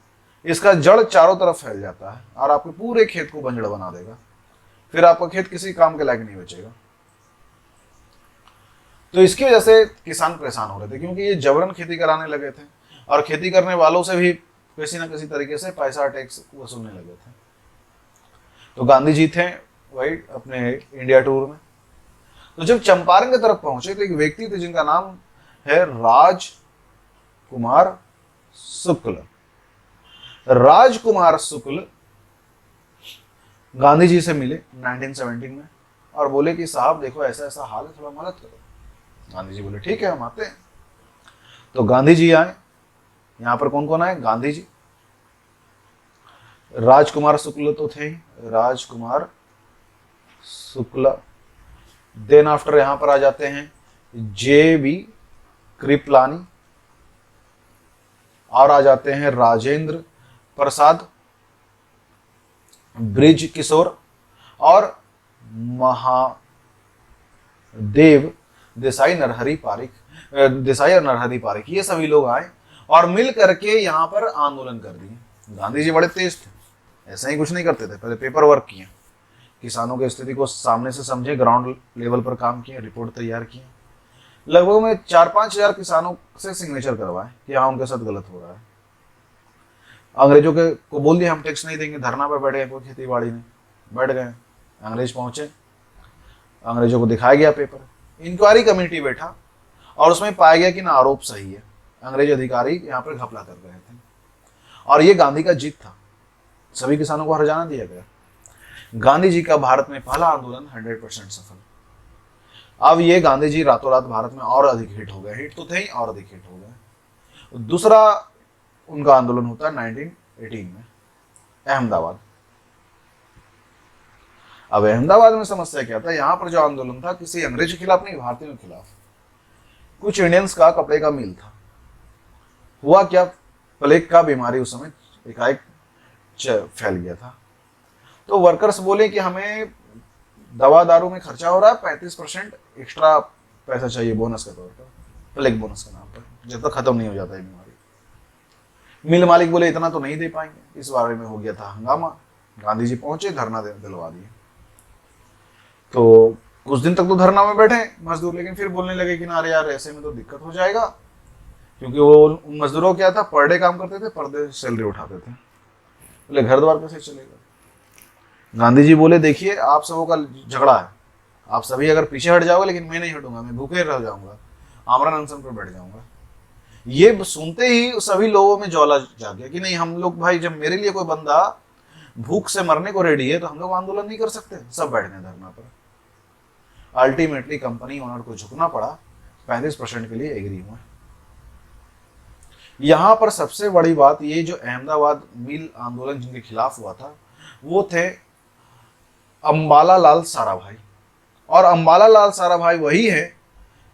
इसका जड़ चारों तरफ फैल जाता है और आपके पूरे खेत को बंजड़ बना देगा, फिर आपका खेत किसी काम के लायक नहीं बचेगा। तो इसकी वजह से किसान परेशान हो रहे थे क्योंकि ये जबरन खेती कराने लगे थे और खेती करने वालों से भी किसी ना किसी तरीके से पैसा टैक्स वसूलने लगे थे। तो गांधी जी थे वही अपने इंडिया टूर में। तो जब चंपारण की तरफ पहुंचे तो एक व्यक्ति थे जिनका नाम है राजकुमार शुक्ल। राजकुमार शुक्ल गांधी जी से मिले 1917 में और बोले कि साहब देखो ऐसा ऐसा हाल है, थोड़ा मदद करो। गांधी जी बोले ठीक है हम आते हैं। तो गांधी जी आए। यहां पर कौन कौन आए? गांधी जी, राजकुमार शुक्ल तो थे ही, राजकुमार शुक्ल। देन आफ्टर यहां पर आ जाते हैं JB कृपलानी और आ जाते हैं राजेंद्र प्रसाद, ब्रिज किशोर और महादेव देसाई नरहरी पारिक, देसाई और नरहरी पारिक, ये सभी लोग आए और मिल करके यहां पर आंदोलन कर दिए। गांधी जी बड़े तेज थे, ऐसा ही कुछ नहीं करते थे, पहले पेपर वर्क किए, किसानों की स्थिति को सामने से समझे, ग्राउंड लेवल पर काम किए, रिपोर्ट तैयार किए। लगभग में 4-5 हजार किसानों से सिग्नेचर करवाए कि हाँ उनके साथ गलत हो रहा है। अंग्रेजों के को बोल दिया हम टैक्स नहीं देंगे, धरना पर बैठे, कोई खेती बाड़ी नहीं, बैठ गए। अंग्रेज पहुंचे, अंग्रेजों को दिखाया गया पेपर, इंक्वायरी कमेटी बैठा और उसमें पाया गया कि ना आरोप सही है, अंग्रेज अधिकारी यहाँ पर घपला कर रहे थे और ये गांधी का जीत था, सभी किसानों को हरजाना दिया गया। गांधी जी का भारत में पहला आंदोलन 100% सफल। अब ये गांधी जी रातों रात भारत में और अधिक हिट हो गए, हिट तो थे ही और अधिक हिट हो गए। दूसरा उनका आंदोलन होता है 1918 में अहमदाबाद। अब अहमदाबाद में समस्या क्या था, यहां पर जो आंदोलन था किसी अंग्रेज के खिलाफ नहीं, भारतीयों के खिलाफ। कुछ इंडियंस का कपड़े का मिल था। हुआ क्या, प्लेग का बीमारी उस समय एकाएक फैल गया था। तो वर्कर्स बोले कि हमें दवा दारू में खर्चा हो रहा है, 35% एक्स्ट्रा पैसा चाहिए बोनस के तौर पर, प्लेग बोनस के नाम पर, जब तक खत्म नहीं हो जाता है बीमारी। मिल मालिक बोले इतना तो नहीं दे पाएंगे। इस बारे में हो गया था हंगामा, गांधी जी पहुंचे, धरना दिलवा दिए। तो कुछ दिन तक तो धरना में बैठे मजदूर, लेकिन फिर बोलने लगे कि ना अरे यार ऐसे में तो दिक्कत हो जाएगा, क्योंकि वो उन मजदूरों क्या था, पर डे काम करते थे, पर डे सैलरी उठाते थे, बोले घर द्वार कैसे चलेगा। गांधी जी बोले देखिए आप सबों का झगड़ा है, आप सभी अगर पीछे हट जाओगे, लेकिन मैं नहीं हटूंगा, मैं भूखे रह जाऊंगा, आमरण अनशन पर बैठ जाऊंगा। ये सुनते ही सभी लोगों में ज्वाला जाग गया कि नहीं, हम लोग भाई जब मेरे लिए कोई बंदा भूख से मरने को रेडी है तो हम लोग आंदोलन नहीं कर सकते। सब बैठ गए धरना पर। अल्टीमेटली कंपनी ओनर को झुकना पड़ा, 35% के लिए एग्री हुए। यहां पर सबसे बड़ी बात, ये जो अहमदाबाद मिल आंदोलन जिनके खिलाफ हुआ था वो थे अंबाला लाल साराभाई। और अंबाला लाल साराभाई वही है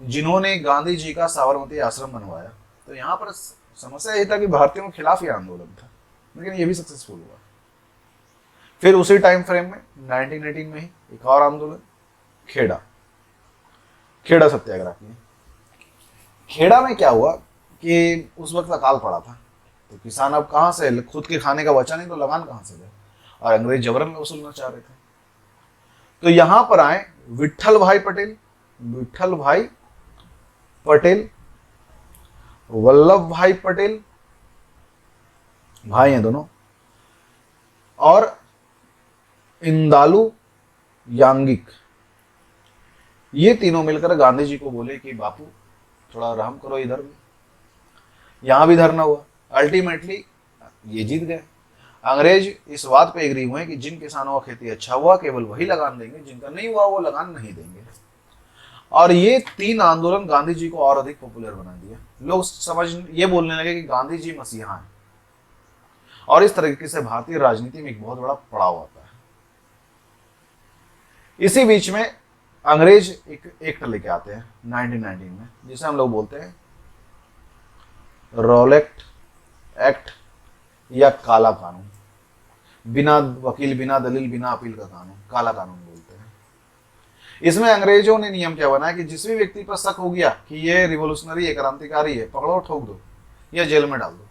जिन्होंने गांधी जी का साबरमती आश्रम बनवाया। तो यहां पर समस्या यही था कि भारतीयों के खिलाफ ये आंदोलन था, लेकिन ये भी सक्सेसफुल हुआ। फिर उसी टाइम फ्रेम में 1918 में ही एक और आंदोलन, खेड़ा सत्याग्रह की। खेड़ा में क्या हुआ कि उस वक्त अकाल पड़ा था, तो किसान अब कहां से, खुद के खाने का बचा नहीं तो लगान कहां से दे, और अंग्रेज जबरन वसूलना चाह रहे थे। तो यहां पर आए विट्ठल भाई पटेल, वल्लभ भाई पटेल, भाई हैं दोनों, और इंदालू यांगिक। ये तीनों मिलकर गांधी जी को बोले कि बापू थोड़ा रहम करो, इधर भी। यहां भी धरना हुआ। अल्टीमेटली ये जीत गए। अंग्रेज इस बात पे एग्री हुए कि जिन किसानों का खेती अच्छा हुआ केवल वही लगान देंगे, जिनका नहीं हुआ वो लगान नहीं देंगे। और ये 3 आंदोलन गांधी जी को और अधिक पॉपुलर बना दिया। लोग ये बोलने लगे कि गांधी जी मसीहा हैं, और इस तरीके से भारतीय राजनीति में एक बहुत बड़ा पड़ाव आता है। इसी बीच में अंग्रेज एक एक्ट लेके आते हैं 1919 में, जिसे हम लोग बोलते हैं रॉलेट एक्ट या काला कानून। बिना वकील, बिना दलील, बिना अपील का कानून, काला कानून बोलते हैं। इसमें अंग्रेजों ने नियम क्या बनाया कि जिस भी व्यक्ति पर शक हो गया कि ये रिवोल्यूशनरी है, क्रांतिकारी है, पकड़ो, ठोक दो या जेल में डाल दो।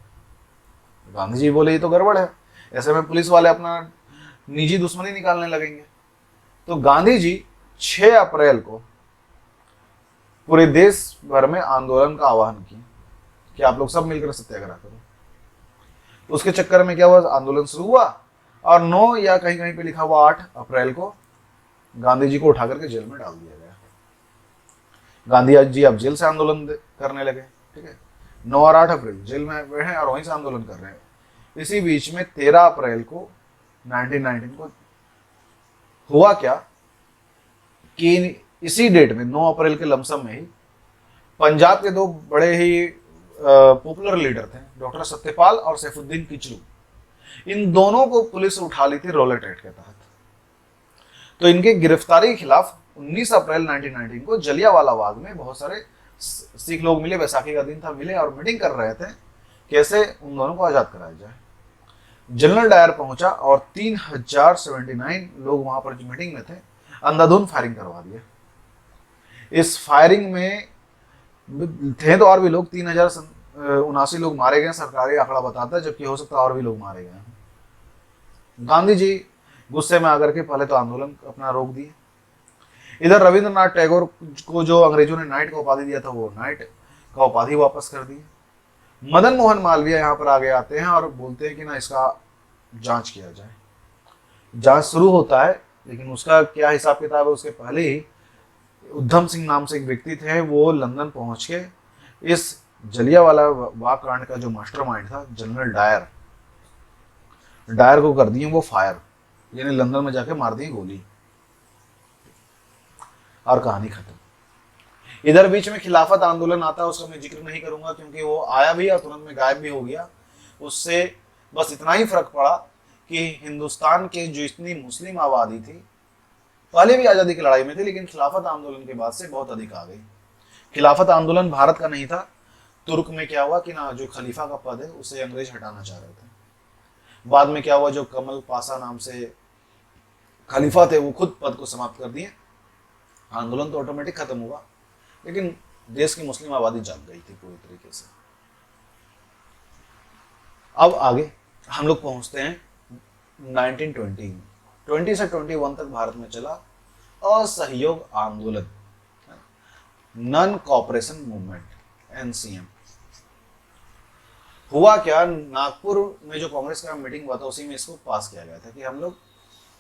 गांधी जी बोले ये तो गड़बड़ है, ऐसे में पुलिस वाले अपना निजी दुश्मनी निकालने लगेंगे। तो गांधी जी 6 अप्रैल को पूरे देश भर में आंदोलन का आह्वान किया कि आप लोग सब मिलकर सत्याग्रह करो। उसके चक्कर में क्या हुआ, आंदोलन शुरू हुआ और 9 या कहीं कहीं पे लिखा हुआ 8 अप्रैल को गांधी जी को उठा करके जेल में डाल दिया गया। गांधी जी अब जेल से आंदोलन करने लगे, ठीक है। 9 और 8 अप्रैल जेल में हैं और वहीं से आंदोलन कर रहे हैं। इसी बीच में 13 अप्रैल को 1919 को हुआ क्या कि इसी डेट में 9 अप्रैल के लमसम में ही पंजाब के 2 बड़े ही पॉपुलर लीडर थे, डॉक्टर सत्यपाल और सैफुद्दीन किचलू। इन दोनों को पुलिस उठा ली थी रॉलेट एक्ट के तहत। तो इनके गिरफ्तारी के खिलाफ 19 अप्रैल 1919 को जलियांवाला बाग में बहुत सारे सिख लोग मिले, बैसाखी का दिन था, मिले और मीटिंग कर रहे थे कैसे उन दोनों को आजाद कराया जाए। जनरल डायर पहुंचा और 3079 लोग वहां पर जो मीटिंग में थे अंधाधुंध फायरिंग करवा दिया। इस फायरिंग में थे तो और भी लोग, 3079 लोग मारे गए, सरकारी आंकड़ा बताता है, जबकि हो सकता है और भी लोग मारे गए। गांधी जी गुस्से में आकर के पहले तो आंदोलन अपना रोक दिए। इधर रविंद्रनाथ टैगोर को जो अंग्रेजों ने नाइट का उपाधि दिया था, वो नाइट का उपाधि वापस कर दी। मदन मोहन मालवीय यहाँ पर आगे आते हैं और बोलते हैं कि ना इसका जांच किया जाए। जांच शुरू होता है, लेकिन उसका क्या हिसाब किताब है, उसके पहले ही उधम सिंह नाम से एक व्यक्ति थे, वो लंदन पहुंच के इस जलियांवाला बाग कांड का जो मास्टरमाइंड था जनरल डायर को कर दिए वो फायर, यानी लंदन में जाके मार दी गोली और कहानी खत्म। इधर बीच में खिलाफत आंदोलन आता है, उसका मैं जिक्र नहीं करूंगा क्योंकि वो आया भी और तुरंत में गायब भी हो गया। उससे बस इतना ही फर्क पड़ा कि हिंदुस्तान के जो इतनी मुस्लिम आबादी थी, पहले भी आज़ादी की लड़ाई में थी, लेकिन खिलाफत आंदोलन के बाद से बहुत अधिक आ गई। खिलाफत आंदोलन भारत का नहीं था। तुर्क में क्या हुआ कि ना जो खलीफा का पद है उसे अंग्रेज हटाना चाह रहे थे। बाद में क्या हुआ, जो कमल पाशा नाम से खलीफा थे वो खुद पद को समाप्त कर दिए। आंदोलन तो ऑटोमेटिक खत्म हुआ, लेकिन देश की मुस्लिम आबादी जाग गई थी पूरी तरीके से। अब आगे हम लोग पहुंचते हैं 1920 में। 20 से 21 तक भारत में चला असहयोग आंदोलन, नॉन कोऑपरेशन मूवमेंट, NCM। हुआ क्या, नागपुर में जो कांग्रेस का मीटिंग हुआ था उसी में इसको पास किया गया था कि हम लोग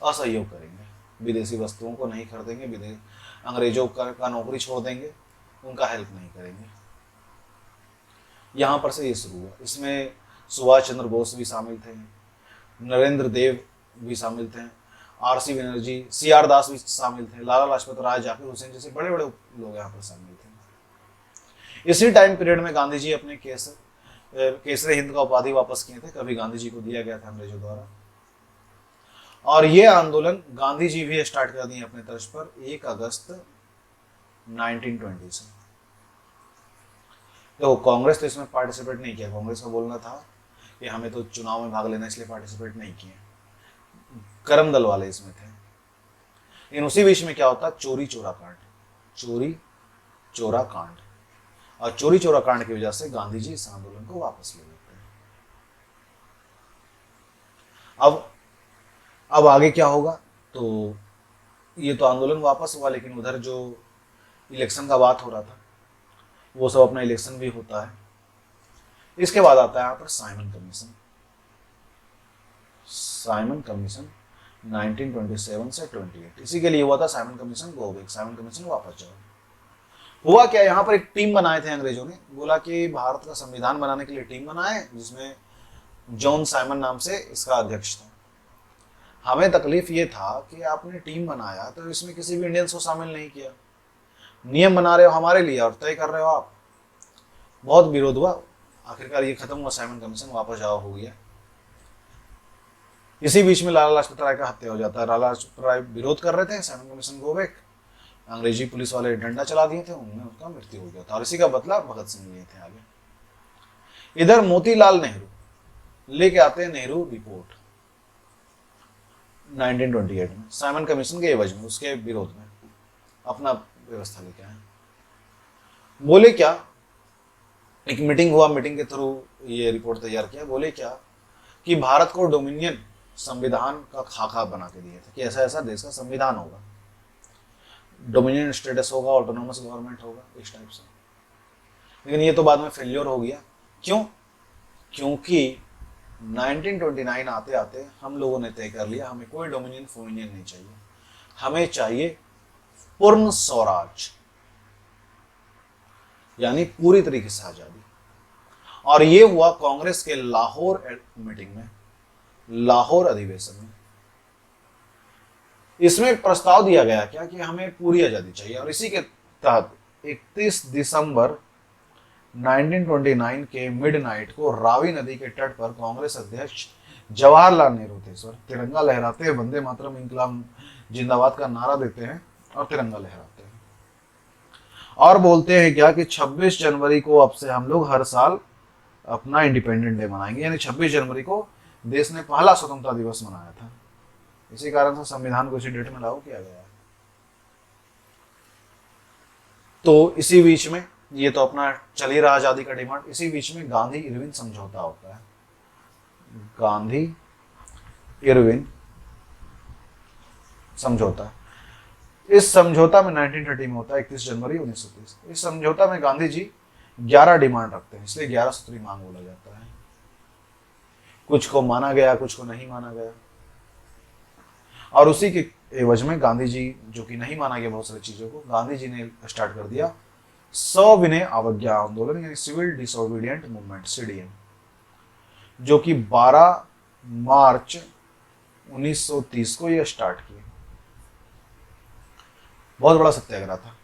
असहयोग करेंगे, विदेशी वस्तुओं को नहीं खरीदेंगे, अंग्रेजों का नौकरी छोड़ देंगे, उनका हेल्प नहीं करेंगे। यहां पर से ये शुरू हुआ। इसमें सुभाष चंद्र बोस भी शामिल थे, नरेंद्र देव भी शामिल थे, RC बनर्जी, CR दास भी शामिल थे, लाला लाजपत राय, जाकिर हुसैन जैसे बड़े बड़े लोग यहाँ पर शामिल थे। इसी टाइम पीरियड में गांधी जी अपने केसरे हिंद का उपाधि वापस किए थे, कभी गांधी जी को दिया गया था अंग्रेजों द्वारा। और ये आंदोलन गांधी जी भी स्टार्ट कर दिए अपने तर्ज पर 1 अगस्त 1920 से। तो कांग्रेस तो इसमें पार्टिसिपेट नहीं किया। कांग्रेस का बोलना था कि हमें तो चुनाव में भाग लेना, इसलिए पार्टिसिपेट नहीं किए। करम दल वाले इसमें थे। लेकिन उसी बीच में क्या होता, चोरी चोरा कांड, और चोरी चोरा कांड की वजह से गांधी जी इस आंदोलन को वापस ले लेते हैं। अब आगे क्या होगा, तो ये तो आंदोलन वापस हुआ, लेकिन उधर जो इलेक्शन का बात हो रहा था वो सब अपना इलेक्शन भी होता है। इसके बाद आता है यहाँ पर साइमन कमीशन 1927 से 28। इसी के लिए हुआ था Simon commission, go back, Simon commission वापस जाओ। हुआ क्या, यहाँ पर एक टीम बनाए थे अंग्रेजों ने, बोला कि भारत का संविधान बनाने के लिए टीम बनाए, जिसमें जॉन साइमन नाम से इसका अध्यक्ष था। हमें तकलीफ ये था कि आपने टीम बनाया तो इसमें किसी भी इंडियंस को शामिल नहीं किया, नियम बना रहे हो हमारे लिए और तय कर रहे हो आप। बहुत विरोध हुआ, आखिरकार ये खत्म हुआ, साइमन कमीशन वापस जाओ हो गया। इसी बीच में लाला लाजपत राय का हत्या हो जाता है। लाला लाजपत राय विरोध कर रहे थे साइमन कमीशन गो बैक, अंग्रेजी पुलिस वाले डंडा चला दिए थे, उनमें उनका मृत्यु हो गया था और इसी का बदला भगत सिंह लिए थे आगे। इधर मोतीलाल नेहरू लेके आते हैं नेहरू रिपोर्ट 1928 में साइमन कमीशन के एवज में, उसके विरोध में अपना व्यवस्था लेके आए। बोले क्या, एक मीटिंग हुआ, मीटिंग के थ्रू ये रिपोर्ट तैयार किया। बोले क्या कि भारत को डोमिनियन संविधान का खाका बना के दिए थे कि ऐसा ऐसा देश का संविधान होगा, डोमिनियन स्टेटस होगा, ऑटोनोमस गवर्नमेंट होगा, इस टाइप से। लेकिन ये तो बाद में फेल्योर हो गया। क्यों? क्योंकि 1929 आते आते हम लोगों ने तय कर लिया हमें कोई डोमिनियन फोमिनियन नहीं चाहिए, हमें चाहिए पूर्ण स्वराज, यानी पूरी तरीके से आजादी। और ये हुआ कांग्रेस के लाहौर मीटिंग में, लाहौर अधिवेशन में। इसमें एक प्रस्ताव दिया गया क्या कि हमें पूरी आजादी चाहिए, और इसी के तहत 31 दिसंबर 1929 के मिडनाइट को रावी नदी के तट पर कांग्रेस अध्यक्ष जवाहरलाल नेहरू थे सर तिरंगा लहराते हैं, वंदे मातरम इंकलाब जिंदाबाद का नारा देते हैं और तिरंगा लहराते हैं और बोलते हैं क्या कि 26 जनवरी को अब से हम लोग हर साल अपना इंडिपेंडेंट डे मनाएंगे। यानी 26 जनवरी को देश ने पहला स्वतंत्रता दिवस मनाया था, इसी कारण से संविधान को इसी डेट में लागू किया गया है। तो इसी बीच में ये तो अपना चल ही रहा आजादी का डिमांड। इसी बीच में गांधी इरविन समझौता होता है, गांधी इरविन समझौता। इस समझौता में 1930 में होता है, 31 जनवरी 1930। इस समझौता में गांधी जी 11 डिमांड रखते हैं, इसलिए 11 सूत्री मांग बोला जाता है। कुछ को माना गया, कुछ को नहीं माना गया, और उसी के एवज में गांधी जी, जो कि नहीं माना गया बहुत सारी चीजों को, गांधी जी ने स्टार्ट कर दिया सविनय अवज्ञा आंदोलन, यानी सिविल डिसोबीडिएंट मूवमेंट, सीडीएम, जो कि 12 मार्च 1930 को यह स्टार्ट किया। बहुत बड़ा सत्याग्रह था।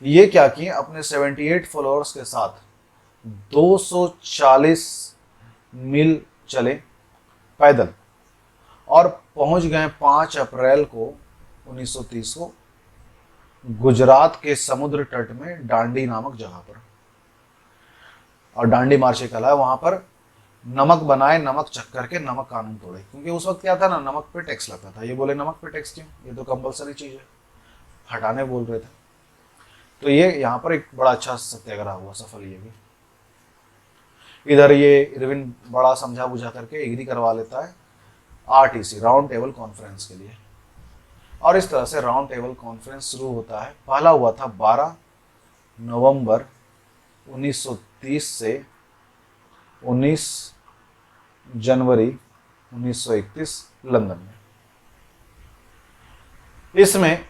ये क्या किए, अपने 78 फॉलोअर्स के साथ 240 मील चले पैदल और पहुंच गए 5 अप्रैल को 1930 को गुजरात के समुद्र तट में डांडी नामक जगह पर। और डांडी मार्च कहलाया। वहां पर नमक बनाए, नमक चख करके नमक कानून तोड़े, क्योंकि उस वक्त क्या था ना, नमक पे टैक्स लगता था। ये बोले नमक पे टैक्स क्यों, ये तो कंपलसरी चीज है, हटाने बोल रहे थे। तो ये यहाँ पर एक बड़ा अच्छा सत्याग्रह हुआ, सफल ये भी। इधर ये इरविन बड़ा समझा बुझा करके एग्री करवा लेता है आरटीसी, राउंड टेबल कॉन्फ्रेंस के लिए, और इस तरह से राउंड टेबल कॉन्फ्रेंस शुरू होता है। पहला हुआ था 12 नवंबर 1930 से 19 जनवरी 1931 लंदन में। इसमें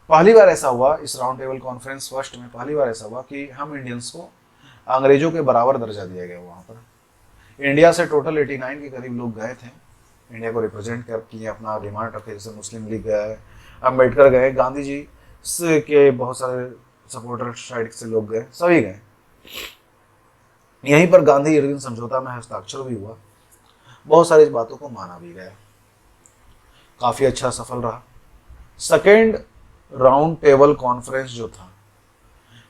पहली बार ऐसा हुआ, इस राउंड टेबल कॉन्फ्रेंस फर्स्ट में पहली बार ऐसा हुआ कि हम इंडियंस को अंग्रेजों के बराबर दर्जा दिया गया। वहां पर इंडिया से टोटल 89 के करीब लोग गए थे, इंडिया को रिप्रेजेंट कर किए, अपना डिमांड रखे, जैसे मुस्लिम लीग गए, अम्बेडकर गए, गांधी जी के बहुत सारे सपोर्टर साइड से लोग गए, सभी गए। यहीं पर गांधी इरविन समझौता में हस्ताक्षर भी हुआ, बहुत सारी बातों को माना भी गया, काफी अच्छा सफल रहा। सेकेंड राउंड टेबल कॉन्फ्रेंस जो था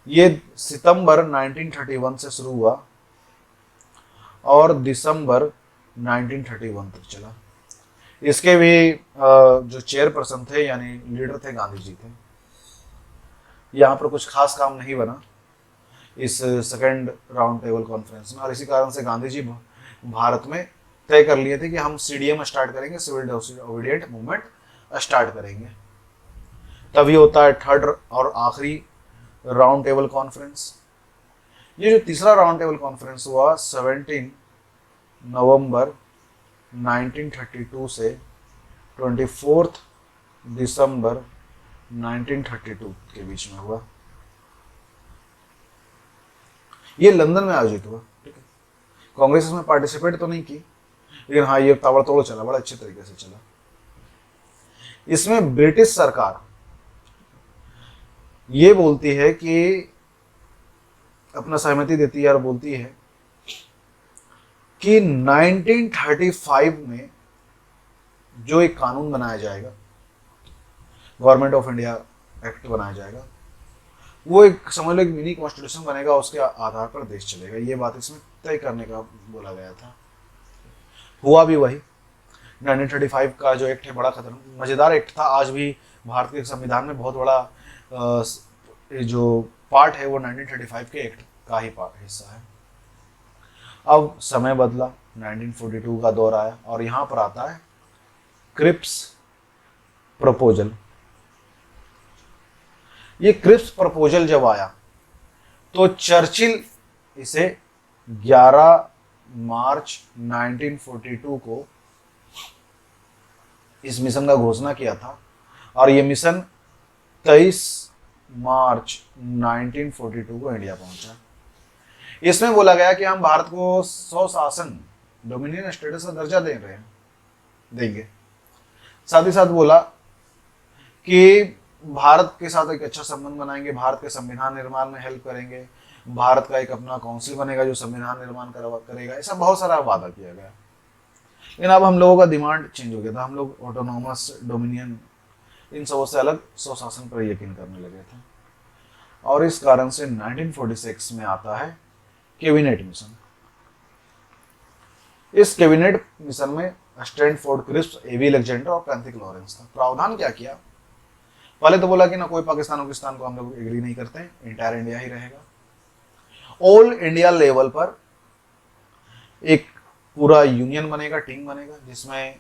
ये सितंबर 1931 से शुरू हुआ और दिसंबर 1931 तक चला। इसके भी जो चेयरपर्सन थे यानी लीडर थे गांधी जी थे। यहाँ पर कुछ खास काम नहीं बना इस सेकेंड राउंड टेबल कॉन्फ्रेंस में, और इसी कारण से गांधी जी भारत में तय कर लिए थे कि हम सीडीएम स्टार्ट करेंगे, सिविल डिसोबीडिएंट मूवमेंट स्टार्ट करेंगे। तभी होता है थर्ड और आखिरी राउंड टेबल कॉन्फ्रेंस। ये जो तीसरा राउंड टेबल कॉन्फ्रेंस हुआ 17 नवंबर 1932 से 24 दिसंबर 1932 के बीच में हुआ। ये लंदन में आयोजित हुआ। ठीक है, कांग्रेस इसमें पार्टिसिपेट तो नहीं की, लेकिन हाँ ये ताबड़तोड़ चला, बड़ा अच्छे तरीके से चला। इसमें ब्रिटिश सरकार ये बोलती है कि अपना सहमति देती है और बोलती है कि 1935 में जो एक कानून बनाया जाएगा, गवर्नमेंट ऑफ इंडिया एक्ट बनाया जाएगा, वो एक समझ लो एक मिनी कॉन्स्टिट्यूशन बनेगा, उसके आधार पर देश चलेगा। ये बात इसमें तय करने का बोला गया था। हुआ भी वही। 1935 का जो एक्ट है बड़ा खतरनाक मजेदार एक्ट था। आज भी भारत के संविधान में बहुत बड़ा जो पार्ट है वो 1935 के एक्ट का ही हिस्सा है। अब समय बदला, 1942 का दौर आया और यहां पर आता है क्रिप्स प्रपोजल। ये क्रिप्स प्रपोजल जब आया तो चर्चिल इसे 11 मार्च 1942 को इस मिशन का घोषणा किया था और ये मिशन 23 मार्च 1942 को इंडिया पहुंचा। इसमें बोला गया कि हम भारत को स्वशासन डोमिनियन स्टेटस का दर्जा देंगे। साथ ही साथ बोला कि भारत के साथ एक अच्छा संबंध बनाएंगे, भारत के संविधान निर्माण में हेल्प करेंगे, भारत का एक अपना काउंसिल बनेगा जो संविधान निर्माण करेगा। ऐसा बहुत सारा वादा किया गया। लेकिन अब हम लोगों का डिमांड चेंज हो गया था। हम लोग ऑटोनोमस, डोमिनियन, इन सबों से अलग स्वशासन पर यकीन करने लगे थे और इस कारण से 1946 में आता है कैबिनेट मिशन। इस कैबिनेट मिशन में स्टैनफोर्ड क्रिप्स, एवी अलेक्जेंडर और पैंथिक लॉरेंस था। प्रावधान क्या किया? पहले तो बोला कि ना कोई पाकिस्तान को हम लोग एग्री नहीं करते, इंटायर इंडिया ही रहेगा। ऑल इंडिया लेवल पर एक पूरा यूनियन बनेगा, टीम बनेगा, जिसमें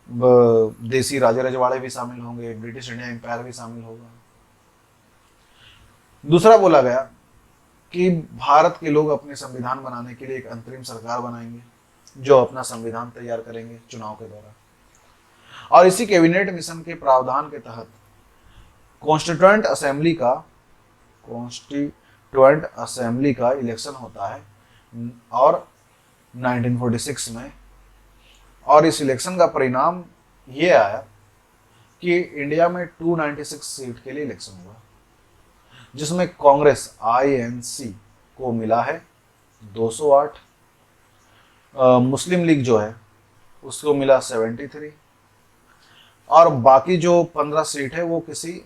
देसी राजे रजवाड़े भी शामिल होंगे, ब्रिटिश इंडिया एम्पायर भी शामिल होगा। दूसरा बोला गया कि भारत के लोग अपने संविधान बनाने के लिए एक अंतरिम सरकार बनाएंगे जो अपना संविधान तैयार करेंगे चुनाव के दौरान। और इसी कैबिनेट मिशन के प्रावधान के तहत कॉन्स्टिट्यूएंट असेंबली का इलेक्शन होता है और 1946 में। और इस इलेक्शन का परिणाम ये आया कि इंडिया में 296 सीट के लिए इलेक्शन हुआ, जिसमें कांग्रेस INC को मिला है 208, मुस्लिम लीग जो है उसको मिला 73 और बाकी जो 15 सीट है वो किसी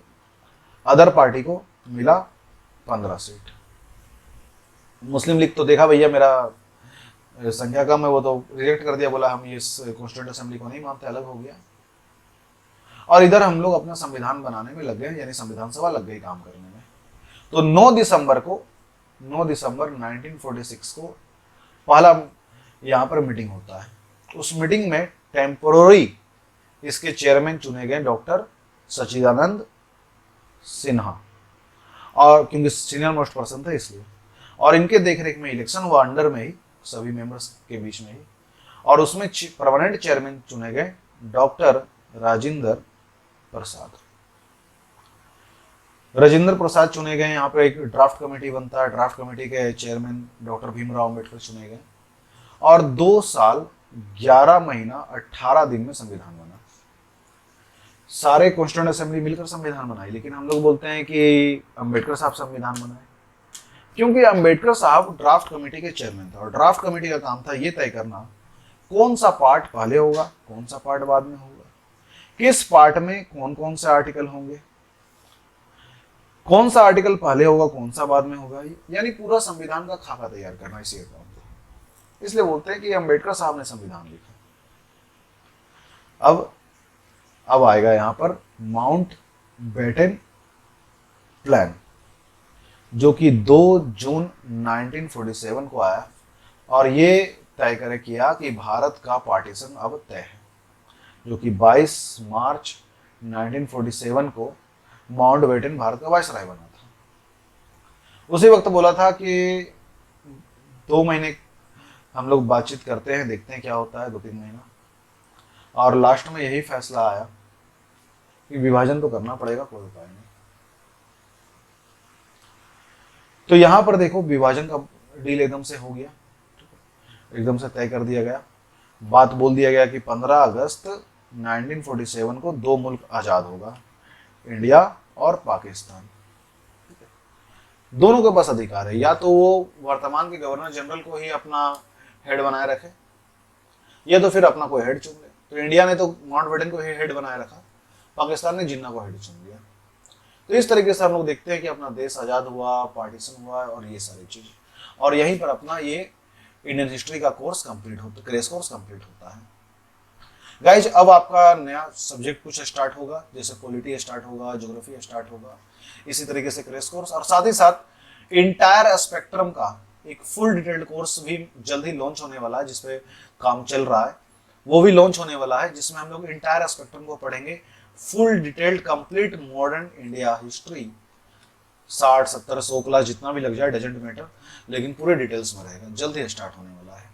अदर पार्टी को मिला 15 सीट। मुस्लिम लीग तो देखा भैया मेरा संख्या कम है, वो तो रिजेक्ट कर दिया, बोला हम ये इस कॉन्स्टिट्यूएंट असेंबली को नहीं मानते, अलग हो गया। और इधर हम लोग अपना संविधान बनाने में लग गए, यानी संविधान सभा लग गई काम करने में। तो 9 दिसंबर 1946 को पहला यहाँ पर मीटिंग होता है। उस मीटिंग में टेम्पोररी इसके चेयरमैन चुने गए डॉक्टर सच्चिदानंद सिन्हा, और क्योंकि सीनियर मोस्ट पर्सन थे इसलिए। और इनके देखरेख में इलेक्शन हुआ, अंडर में ही, सभी मेंबर्स के बीच में ही। और उसमें परमानेंट चेयरमैन चुने गए डॉक्टर राजेंद्र प्रसाद। राजेंद्र प्रसाद चुने गए। यहाँ पे एक ड्राफ्ट कमेटी बनता है, ड्राफ्ट कमेटी के चेयरमैन डॉक्टर भीमराव अम्बेडकर चुने गए। और 2 साल 11 महीना 18 दिन में संविधान बना। सारे कॉन्स्टिट्यूएंट असेंबली मिलकर संविधान बनाई, लेकिन हम लोग बोलते हैं कि अम्बेडकर साहब संविधान बनाए, क्योंकि अम्बेडकर साहब ड्राफ्ट कमेटी के चेयरमैन थे और ड्राफ्ट कमेटी का काम था ये तय करना कौन सा पार्ट पहले होगा, कौन सा पार्ट बाद में होगा, किस पार्ट में कौन कौन से आर्टिकल होंगे, कौन सा आर्टिकल पहले होगा, कौन सा बाद में होगा, यानी पूरा संविधान का खाका तैयार करना इसी काम था। इसलिए बोलते हैं कि अम्बेडकर साहब ने संविधान लिखा। अब आएगा यहां पर माउंटबेटन प्लान, जो कि 2 जून 1947 को आया और ये तय करे किया कि भारत का पार्टीशन अब तय है, जो कि 22 मार्च 1947 को माउंटबेटन भारत का वायसराय बना था। उसी वक्त बोला था कि 2 महीने हम लोग बातचीत करते हैं, देखते हैं क्या होता है, 2-3 महीना। और लास्ट में यही फैसला आया कि विभाजन तो करना पड़ेगा, कोई उपाय नहीं। तो यहां पर देखो विभाजन का डील एकदम से हो गया, एकदम से तय कर दिया गया। बात बोल दिया गया कि 15 अगस्त 1947 को 2 मुल्क आजाद होगा, इंडिया और पाकिस्तान। दोनों के पास अधिकार है, या तो वो वर्तमान के गवर्नर जनरल को ही अपना हेड बनाए रखे, या तो फिर अपना कोई हेड चुन ले। तो इंडिया ने तो माउंटबेटन को हेड बनाए रखा, पाकिस्तान ने जिन्ना को हेड चुन लिया। तो इस तरीके से हम लोग देखते हैं कि अपना देश आज़ाद हुआ, पार्टीशन हुआ और ये सारी चीज़, और यहीं पर अपना ये इंडियन हिस्ट्री का कोर्स कंप्लीट होता, क्रेश कोर्स कंप्लीट होता है। गाइज अब आपका नया सब्जेक्ट कुछ स्टार्ट होगा, जैसे पॉलिटी स्टार्ट होगा, ज्योग्राफी स्टार्ट होगा, इसी तरीके से क्रेश कोर्स, और साथ ही साथ इंटायर स्पेक्ट्रम का एक फुल डिटेल्ड कोर्स भी जल्द ही लॉन्च होने वाला है, जिसपे काम चल रहा है, वो भी लॉन्च होने वाला है, जिसमें हम लोग इंटायर स्पेक्ट्रम को पढ़ेंगे, full detailed complete modern India history, 60, 70, 100 class जितना भी लग जाए डजेंट मैटर, लेकिन पूरे डिटेल्स में रहेगा, जल्द ही स्टार्ट होने वाला है।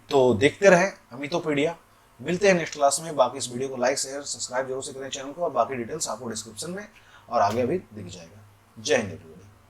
तो देखते रहें अमितोपीडिया, मिलते हैं नेक्स्ट क्लास में। बाकी इस वीडियो को लाइक शेयर सब्सक्राइब जरूर से करें चैनल को, और बाकी डिटेल्स आपको डिस्क्रिप्शन में और आगे भी दिख जाएगा। जय हिंद।